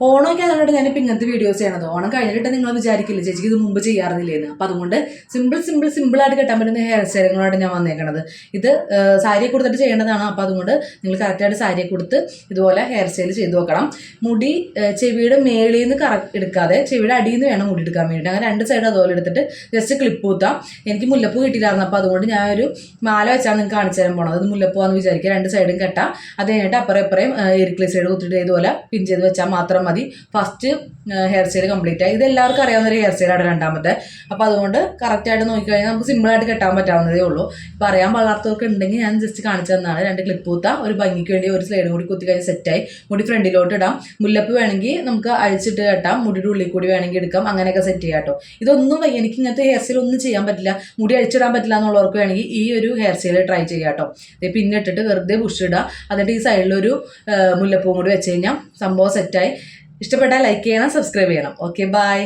ഓണമൊക്കെ ആയതുകൊണ്ട് ഞാനിപ്പോൾ ഇങ്ങനത്തെ വീഡിയോസ് ചെയ്യണത്. ഓണം കഴിഞ്ഞിട്ട് നിങ്ങൾ വിചാരിക്കില്ല ചേച്ചിക്ക് ഇത് മുമ്പ് ചെയ്യാറില്ലേന്ന്. അപ്പോൾ അതുകൊണ്ട് സിമ്പിളായിട്ട് കെട്ടാൻ പറ്റുന്ന ഹെയർ സ്റ്റൈലുകളായിട്ട് ഞാൻ വന്നേക്കണത്. ഇത് സാരിയെ കൊടുത്തിട്ട് ചെയ്യേണ്ടതാണ്. അപ്പോൾ അതുകൊണ്ട് നിങ്ങൾ കറക്റ്റായിട്ട് സാരിയെ കൊടുത്ത് ഇതുപോലെ ഹെയർ സ്റ്റൈൽ ചെയ്ത് നോക്കണം. മുടി ചെവിയുടെ മേളിൽ നിന്ന് എടുക്കാതെ ചെവിയുടെ അടിയിൽ നിന്ന് വേണം മുടി എടുക്കാൻ വേണ്ടിയിട്ട്. അങ്ങനെ രണ്ട് സൈഡ് അതുപോലെ എടുത്തിട്ട് ജസ്റ്റ് ക്ലിപ്പ് കുത്താം. എനിക്ക് മുല്ലപ്പൂ കിട്ടിയില്ലായിരുന്നു. അപ്പോൾ അതുകൊണ്ട് ഞാൻ ഒരു മാല വെച്ചാൽ നിങ്ങൾക്ക് കാണിച്ചു തരാൻ പോകണം. അത് മുല്ലപ്പൂവാന്ന് വിചാരിക്കുക. രണ്ട് സൈഡും കെട്ടാം. അത് കഴിഞ്ഞിട്ട് അപ്പുറം എരിക്ലി സൈഡ് കുത്തിയിട്ട് ഇതുപോലെ പിൻ ചെയ്ത് വെച്ചാൽ മാത്രം മതി. ഫസ്റ്റ് ഹെയർ സ്റ്റൈൽ കംപ്ലീറ്റ് ആയി. ഇത് എല്ലാവർക്കും അറിയാവുന്ന ഒരു ഹെയർ സ്റ്റൈലാണ് രണ്ടാമത്തെ. അപ്പോൾ അതുകൊണ്ട് കറക്റ്റായിട്ട് നോക്കിക്കഴിഞ്ഞാൽ നമുക്ക് സിമ്പിളായിട്ട് കെട്ടാൻ പറ്റാവുന്നതേ ഉള്ളൂ. ഇപ്പോൾ അറിയാൻ പാടാത്തവർക്ക് ഉണ്ടെങ്കിൽ ഞാൻ ജസ്റ്റ് കാണിച്ചു തന്നാണ്. രണ്ട് ക്ലിപ്പ് കുത്താം. ഒരു ഭംഗിക്ക് വേണ്ടി ഒരു സ്ലൈഡും കൂടി കുത്തി കഴിഞ്ഞ് സെറ്റായി. മുടി ഫ്രണ്ടിലോട്ട് ഇടാം. മുല്ലപ്പ് വേണമെങ്കിൽ നമുക്ക് അഴിച്ചിട്ട് കെട്ടാം. മുടിയുടെ ഉള്ളിൽ കൂടി വേണമെങ്കിൽ എടുക്കാം. അങ്ങനെയൊക്കെ സെറ്റ് ചെയ്യാം കേട്ടോ. ഇതൊന്നും എനിക്ക് ഇങ്ങനത്തെ ഹെയർ സ്റ്റൈൽ ഒന്നും ചെയ്യാൻ പറ്റില്ല, മുടി അഴിച്ചിടാൻ പറ്റില്ല എന്നുള്ളവർക്ക് വേണമെങ്കിൽ ഈ ഒരു ഹെയർ സ്റ്റൈൽ ട്രൈ ചെയ്യാം കേട്ടോ. പിന്നെ ഇട്ടിട്ട് വെറുതെ ബുഷ് ഇടുക. എന്നിട്ട് ഈ സൈഡിലൊരു മുല്ലപ്പൂവും കൂടി വെച്ച് കഴിഞ്ഞാൽ സംഭവം സെറ്റായി. ഇഷ്ടപ്പെട്ടാൽ ലൈക്ക് ചെയ്യണം, സബ്സ്ക്രൈബ് ചെയ്യണം. Okay, by.